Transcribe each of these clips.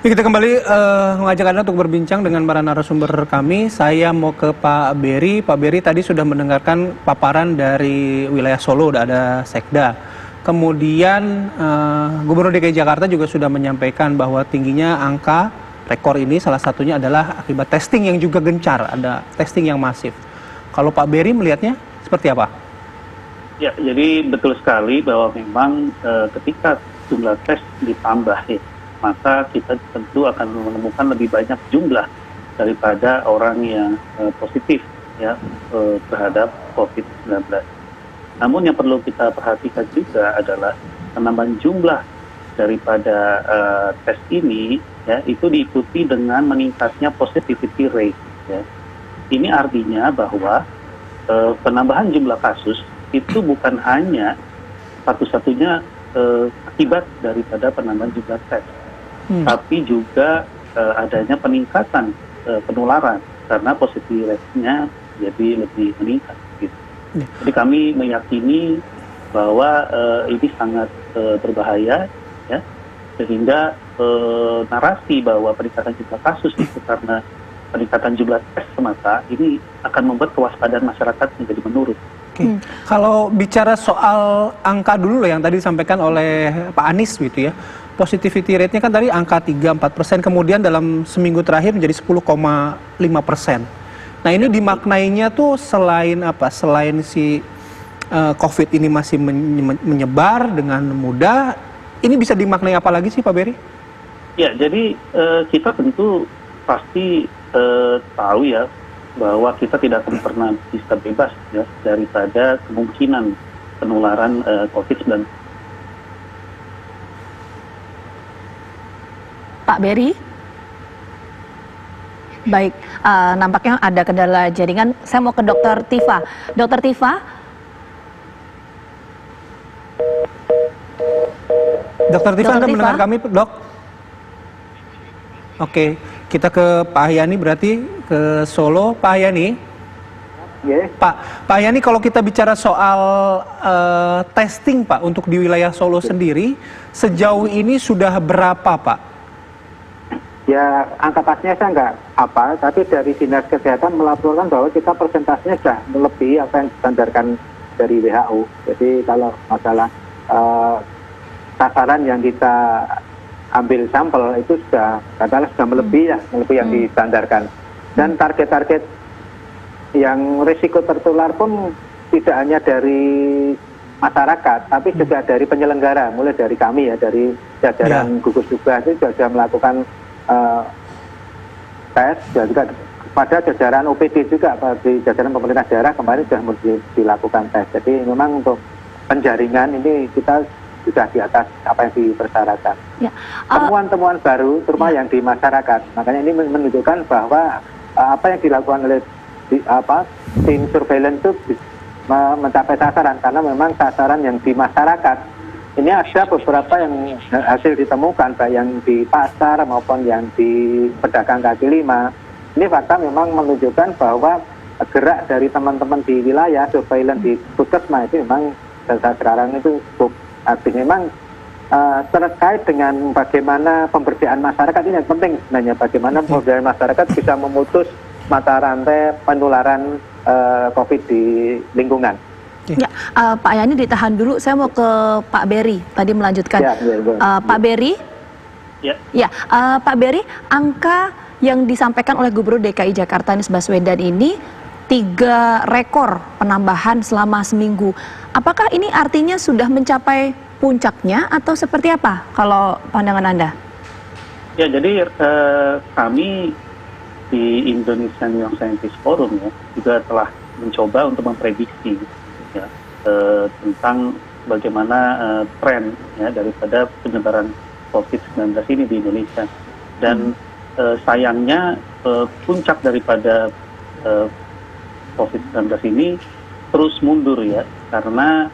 Ya, kita kembali mengajak Anda untuk berbincang dengan para narasumber kami. Saya mau ke Pak Beri. Pak Beri tadi sudah mendengarkan paparan dari wilayah Solo, udah ada Sekda. Kemudian Gubernur DKI Jakarta juga sudah menyampaikan bahwa tingginya angka rekor ini salah satunya adalah akibat testing yang juga gencar, ada testing yang masif. Kalau Pak Beri melihatnya seperti apa? Ya, jadi betul sekali bahwa memang ketika jumlah tes ditambah ya, maka kita tentu akan menemukan lebih banyak jumlah daripada orang yang positif ya terhadap COVID-19. Namun yang perlu kita perhatikan juga adalah penambahan jumlah daripada tes ini ya itu diikuti dengan meningkatnya positivity rate ya. Ini artinya bahwa penambahan jumlah kasus itu bukan hanya satu-satunya akibat daripada penambahan jumlah tes, tapi juga adanya peningkatan penularan karena positivity rate-nya jadi lebih meningkat. Gitu. Jadi kami meyakini bahwa ini sangat berbahaya, ya, sehingga narasi bahwa peningkatan jumlah kasus itu karena peningkatan jumlah tes semata ini akan membuat kewaspadaan masyarakat menjadi menurun. Kalau bicara soal angka dulu yang tadi disampaikan oleh Pak Anies gitu ya, positivity rate-nya kan tadi angka 3-4%, kemudian dalam seminggu terakhir menjadi 10,5%. Nah ini dimaknainya tuh selain apa? Selain si COVID ini masih menyebar dengan mudah, ini bisa dimaknai apa lagi sih Pak Beri? Ya, jadi kita tentu pasti tahu ya bahwa kita tidak akan pernah bisa bebas ya daripada kemungkinan penularan COVID-19. Pak Beri? Baik, nampaknya ada kendala jaringan. Saya mau ke Dr. Tifa. Dr. Tifa? Dr. Tifa, Anda mendengar kami, Dok? Oke, kita ke Pak Hayani berarti, ke Solo. Pak Hayani? Yeah. Pak Hayani, kalau kita bicara soal testing Pak, untuk di wilayah Solo sendiri, sejauh ini sudah berapa Pak? Ya, angka pastinya saya nggak apa, tapi dari Dinas Kesehatan melaporkan bahwa kita persentasenya sudah melebihi apa yang distandarkan dari WHO. Jadi kalau masalah sasaran yang kita ambil sampel itu sudah katakanlah sudah melebihi yang distandarkan. Dan target-target yang risiko tertular pun tidak hanya dari masyarakat, tapi juga dari penyelenggara, mulai dari kami ya, dari jajaran gugus tugas itu sudah melakukan tes, juga pada jajaran OPD juga, di jajaran pemerintah daerah kemarin sudah dilakukan tes. Jadi memang untuk penjaringan ini kita sudah di atas apa yang dipersyaratkan. Ya. Temuan-temuan baru, terutama yang di masyarakat. Makanya ini menunjukkan bahwa apa yang dilakukan oleh tim surveillance itu mencapai sasaran, karena memang sasaran yang di masyarakat ini ada beberapa yang hasil ditemukan, baik yang di pasar maupun yang di pedagang kaki lima. Ini fakta memang menunjukkan bahwa gerak dari teman-teman di wilayah surveillance di Puskesmas itu memang saat sekarang itu cukup aktif. Memang terkait dengan bagaimana pemberdayaan masyarakat ini yang penting sebenarnya, bagaimana pemberdayaan masyarakat bisa memutus mata rantai penularan COVID di lingkungan. Ya, Pak Yani ditahan dulu, saya mau ke Pak Beri tadi melanjutkan. Pak Beri? Ya, Pak Beri, angka yang disampaikan oleh Gubernur DKI Jakarta Anies Baswedan ini 3 rekor penambahan selama seminggu. Apakah ini artinya sudah mencapai puncaknya atau seperti apa kalau pandangan Anda? Ya, jadi kami di Indonesian Young Scientist Forum ya juga telah mencoba untuk memprediksi ya, tentang bagaimana tren ya daripada penyebaran COVID-19 ini di Indonesia. Dan sayangnya puncak daripada COVID-19 ini terus mundur ya, karena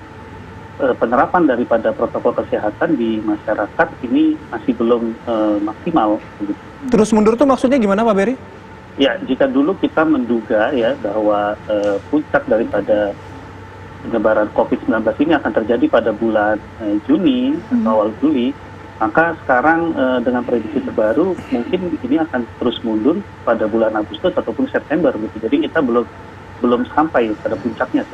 penerapan daripada protokol kesehatan di masyarakat ini masih belum maksimal. Terus mundur itu maksudnya gimana Pak Beri? Ya, jika dulu kita menduga ya bahwa puncak daripada penyebaran COVID-19 ini akan terjadi pada bulan Juni atau awal Juli, Maka sekarang dengan prediksi terbaru mungkin ini akan terus mundur pada bulan Agustus ataupun September gitu. Jadi kita belum sampai pada puncaknya.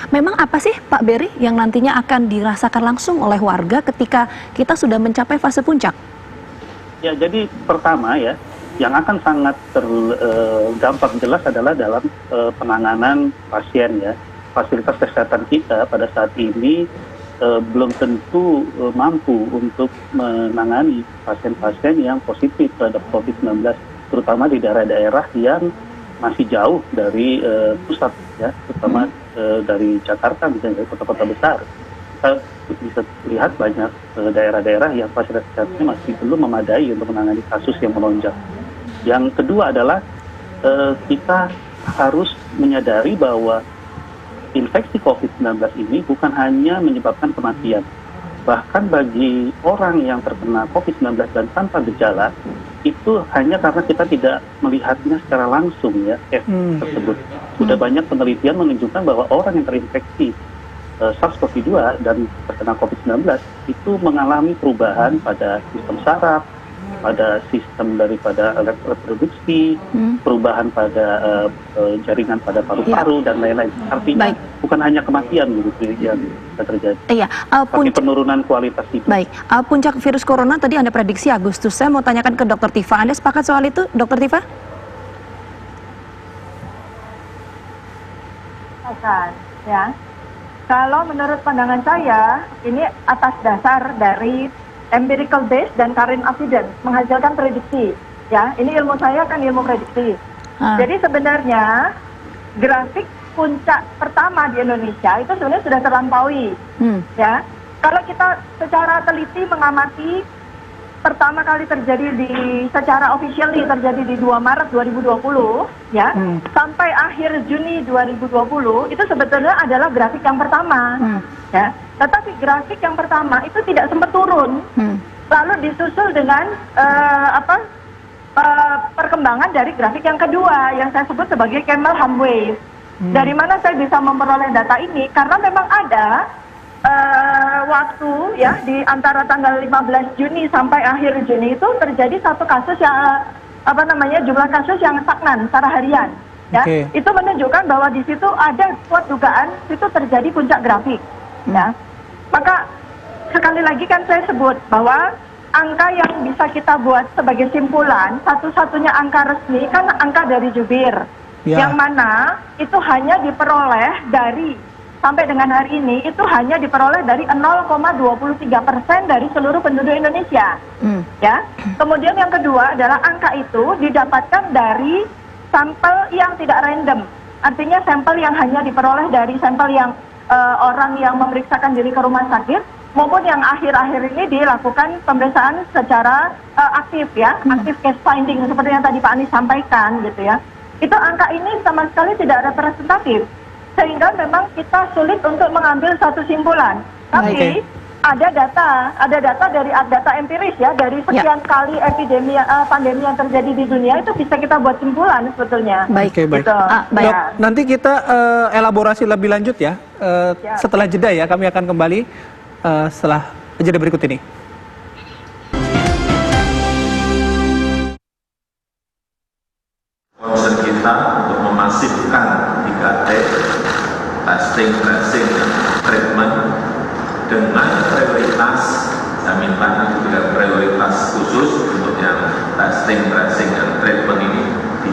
Memang apa sih Pak Beri yang nantinya akan dirasakan langsung oleh warga ketika kita sudah mencapai fase puncak? Ya, jadi pertama ya, yang akan sangat terdampak jelas adalah dalam penanganan pasien ya. Fasilitas kesehatan kita pada saat ini belum tentu mampu untuk menangani pasien-pasien yang positif terhadap COVID-19, terutama di daerah-daerah yang masih jauh dari pusat ya, terutama dari Jakarta misalnya, dari kota-kota besar. Kita bisa lihat banyak daerah-daerah yang fasilitas kesehatannya masih belum memadai untuk menangani kasus yang melonjak. Yang kedua adalah kita harus menyadari bahwa infeksi COVID-19 ini bukan hanya menyebabkan kematian. Bahkan bagi orang yang terkena COVID-19 dan tanpa gejala, itu hanya karena kita tidak melihatnya secara langsung ya, tersebut. Sudah banyak penelitian menunjukkan bahwa orang yang terinfeksi SARS-CoV-2 dan terkena COVID-19 itu mengalami perubahan pada sistem saraf, pada sistem daripada alat reproduksi, perubahan pada jaringan pada paru-paru dan lain-lain. Artinya bukan hanya kematian begitu yang terjadi, tapi penurunan kualitas hidup. Baik, puncak virus corona tadi Anda prediksi Agustus. Saya mau tanyakan ke Dr. Tifa. Anda sepakat soal itu, Dr. Tifa? Ya. Kalau menurut pandangan saya, ini atas dasar dari empirical base dan current evidence, menghasilkan prediksi. Ya, ini ilmu saya kan ilmu prediksi. Jadi sebenarnya grafik puncak pertama di Indonesia itu sebenarnya sudah terlampaui. Ya, kalau kita secara teliti mengamati pertama kali terjadi secara officially terjadi di 2 Maret 2020 ya, sampai akhir Juni 2020 itu sebetulnya adalah grafik yang pertama. Ya, tetapi grafik yang pertama itu tidak sempat turun, lalu disusul dengan perkembangan dari grafik yang kedua yang saya sebut sebagai camel hump wave. Dari mana saya bisa memperoleh data ini? Karena memang ada waktu ya di antara tanggal 15 Juni sampai akhir Juni itu terjadi satu kasus yang jumlah kasus yang stagnan secara harian. Ya, itu menunjukkan bahwa di situ ada kuat dugaan itu terjadi puncak grafik. Ya, maka sekali lagi kan saya sebut bahwa angka yang bisa kita buat sebagai simpulan, satu-satunya angka resmi kan angka dari jubir, yang mana itu hanya diperoleh dari sampai dengan hari ini itu hanya diperoleh dari 0,23% dari seluruh penduduk Indonesia. Ya, kemudian yang kedua adalah angka itu didapatkan dari sampel yang tidak random, artinya sampel yang hanya diperoleh dari sampel yang orang yang memeriksakan diri ke rumah sakit maupun yang akhir-akhir ini dilakukan pemeriksaan secara aktif ya, aktif case finding seperti yang tadi Pak Anies sampaikan gitu ya. Itu angka ini sama sekali tidak representatif, sehingga memang kita sulit untuk mengambil satu simpulan. Tapi ada data dari data empiris ya, dari sekian kali pandemi yang terjadi di dunia itu bisa kita buat simpulan sebetulnya. Baik. Gitu. Dok, nanti kita elaborasi lebih lanjut ya. Setelah jeda ya, kami akan kembali setelah jeda berikut ini. Concern kita untuk memasifkan 3T, testing, tracing, dan treatment dengan prioritas, saya minta juga prioritas khusus untuk yang testing, tracing, dan treatment ini di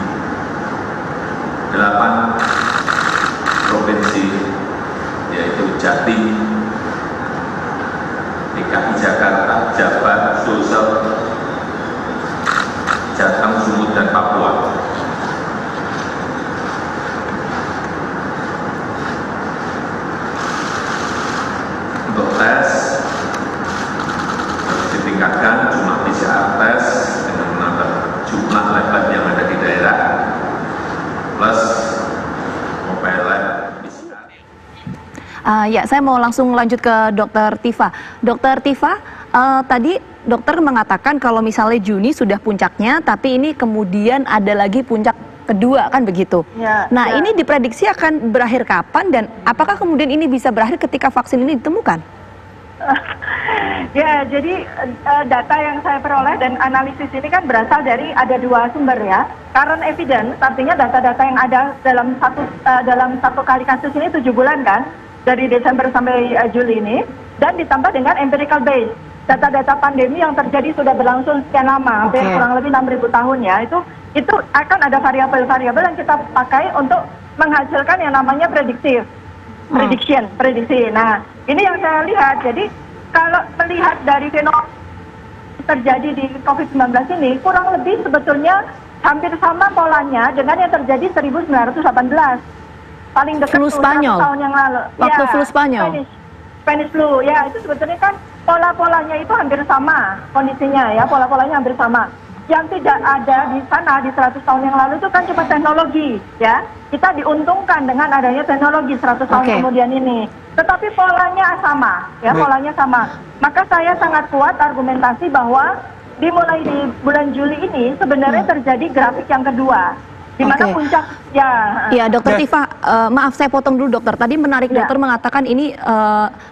8 provinsi, yaitu Jatim, DKI Jakarta, Jabar, Sulsel, Jateng, Sumut, dan Papua. Untuk tes harus ditingkatkan jumlah PCR tes dengan menambah jumlah lab yang ada di daerah plus mobile lab PCR. Ya, saya mau langsung lanjut ke Dr. Tifa. Dr. Tifa, tadi dokter mengatakan kalau misalnya Juni sudah puncaknya, tapi ini kemudian ada lagi puncak kedua, kan begitu? Ini diprediksi akan berakhir kapan dan apakah kemudian ini bisa berakhir ketika vaksin ini ditemukan? Ya, jadi data yang saya peroleh dan analisis ini kan berasal dari ada dua sumber ya. Current evidence, artinya data-data yang ada dalam satu kali kasus ini 7 bulan kan, dari Desember sampai Juli ini, dan ditambah dengan empirical base. Data-data pandemi yang terjadi sudah berlangsung sekian lama, hampir kurang lebih 6.000 tahun ya. Itu akan ada variabel-variabel yang kita pakai untuk menghasilkan yang namanya prediksi. Nah, ini yang saya lihat. Jadi kalau melihat dari fenomena terjadi di COVID-19 ini, kurang lebih sebetulnya hampir sama polanya dengan yang terjadi 1918. Paling dekat flu Spanyol. tahun yang lalu. Waktu flu Spanyol. Spanish flu, ya itu sebetulnya kan pola-polanya itu hampir sama kondisinya ya, pola-polanya hampir sama. Yang tidak ada di sana di 100 tahun yang lalu itu kan cuma teknologi ya. Kita diuntungkan dengan adanya teknologi 100 tahun kemudian ini. Tetapi polanya sama ya, polanya sama. Maka saya sangat kuat argumentasi bahwa dimulai di bulan Juli ini sebenarnya terjadi grafik yang kedua. Di mana puncak ya Dokter Tifa, maaf saya potong dulu dokter. Tadi menarik dokter mengatakan ini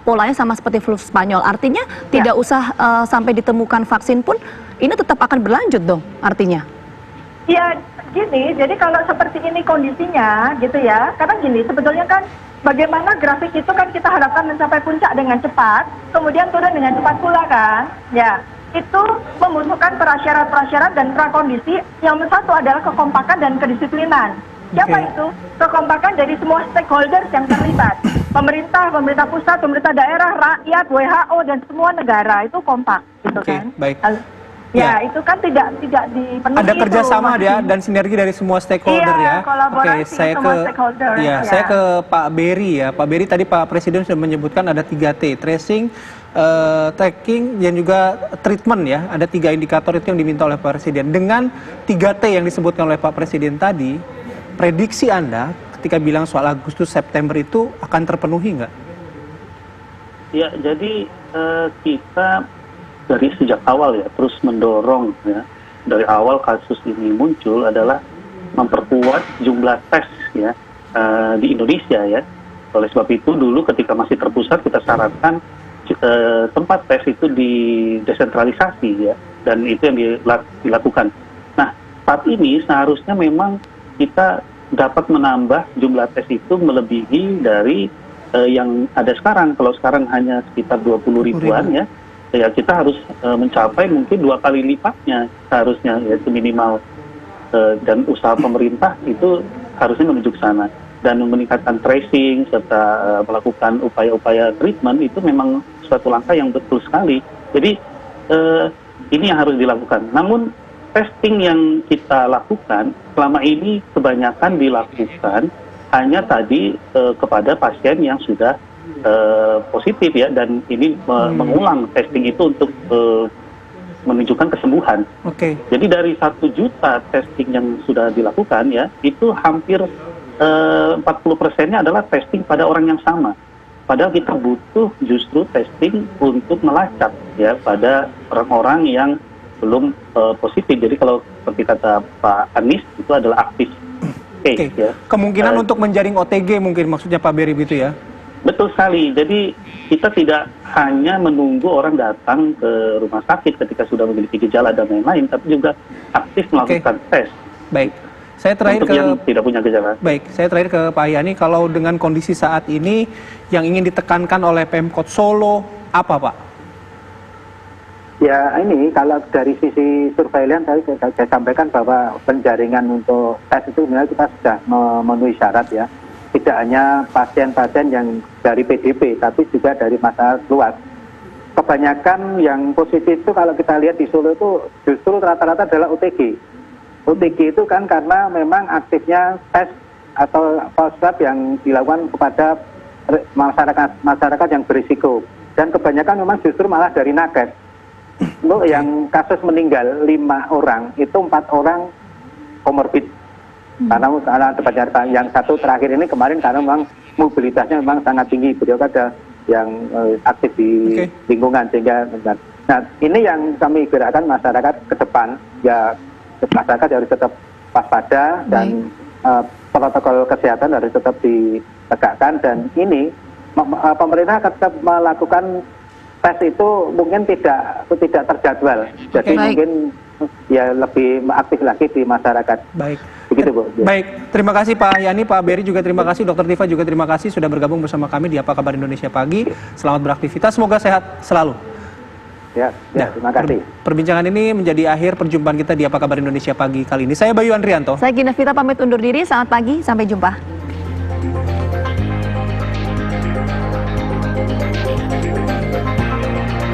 polanya sama seperti flu Spanyol. Artinya tidak usah sampai ditemukan vaksin pun ini tetap akan berlanjut dong artinya. Ya gini, jadi kalau seperti ini kondisinya gitu ya, karena gini sebetulnya kan bagaimana grafik itu kan kita harapkan mencapai puncak dengan cepat, kemudian turun dengan cepat pula kan, ya. Itu membutuhkan prasyarat-prasyarat dan prakondisi. Yang satu adalah kekompakan dan kedisiplinan. Siapa itu? Kekompakan dari semua stakeholders yang terlibat. Pemerintah pusat, pemerintah daerah, rakyat, WHO dan semua negara itu kompak, gitu kan? Baik. Ya, itu kan tidak dipenuhi. Ada kerjasama ya dan sinergi dari semua stakeholder ya. Saya saya ke Pak Berry ya. Pak Berry tadi Pak Presiden sudah menyebutkan ada 3T, tracing, tracking dan juga treatment ya. Ada 3 indikator itu yang diminta oleh Pak Presiden. Dengan 3T yang disebutkan oleh Pak Presiden tadi, prediksi Anda ketika bilang soal Agustus September itu akan terpenuhi nggak? Ya, jadi kita dari sejak awal ya terus mendorong ya, dari awal kasus ini muncul adalah memperkuat jumlah tes ya di Indonesia ya. Oleh sebab itu dulu ketika masih terpusat kita syaratkan tempat tes itu didesentralisasi ya, dan itu yang dilakukan. Nah, saat ini seharusnya memang kita dapat menambah jumlah tes itu melebihi dari yang ada sekarang. Kalau sekarang hanya sekitar 20 ribuan ya, ya kita harus mencapai mungkin 2 kali lipatnya seharusnya, yaitu minimal, dan usaha pemerintah itu harusnya menuju ke sana dan meningkatkan tracing serta melakukan upaya-upaya treatment itu memang suatu langkah yang betul sekali. Jadi ini yang harus dilakukan. Namun testing yang kita lakukan selama ini kebanyakan dilakukan hanya tadi kepada pasien yang sudah positif ya, dan ini mengulang testing itu untuk menunjukkan kesembuhan. Jadi dari 1 juta testing yang sudah dilakukan ya, itu hampir 40%-nya adalah testing pada orang yang sama. Padahal kita butuh justru testing untuk melacak ya pada orang-orang yang belum positif. Jadi kalau seperti kata Pak Anies itu adalah aktif case ya. Kemungkinan untuk menjaring OTG mungkin maksudnya Pak Berry gitu ya. Betul sekali. Jadi kita tidak hanya menunggu orang datang ke rumah sakit ketika sudah memiliki gejala dan lain-lain, tapi juga aktif melakukan tes. Baik. Saya terakhir untuk yang tidak punya gejala. Baik, saya terakhir ke Pak Yani, kalau dengan kondisi saat ini yang ingin ditekankan oleh Pemkot Solo apa, Pak? Ya ini kalau dari sisi surveillance tadi saya sampaikan bahwa penjaringan untuk tes itu sebenarnya kita sudah memenuhi syarat ya. Tidak hanya pasien-pasien yang dari PDP, tapi juga dari masyarakat luas. Kebanyakan yang positif itu kalau kita lihat di Solo itu justru rata-rata adalah OTG. OTG itu kan karena memang aktifnya tes atau swab yang dilakukan kepada masyarakat yang berisiko. Dan kebanyakan memang justru malah dari nakes. Untuk yang kasus meninggal 5 orang, itu 4 orang komorbid. Karena tepatnya yang satu terakhir ini kemarin karena memang mobilitasnya memang sangat tinggi, beliau ada yang aktif di lingkungan sehingga. Nah ini yang kami gerakkan masyarakat ke depan ya, masyarakat harus tetap waspada dan protokol kesehatan harus tetap ditegakkan, dan ini pemerintah akan tetap melakukan tes itu mungkin tidak terjadwal. Jadi mungkin ya lebih aktif lagi di masyarakat. Baik. Begitu, Bu. Baik, terima kasih Pak Yani, Pak Beri juga terima kasih, Dr. Tifa juga terima kasih sudah bergabung bersama kami di Apa Kabar Indonesia Pagi. Selamat beraktivitas, semoga sehat selalu. Ya, terima kasih. Perbincangan ini menjadi akhir perjumpaan kita di Apa Kabar Indonesia Pagi kali ini. Saya Bayu Andrianto. Saya Gina Vita pamit undur diri. Selamat pagi, sampai jumpa.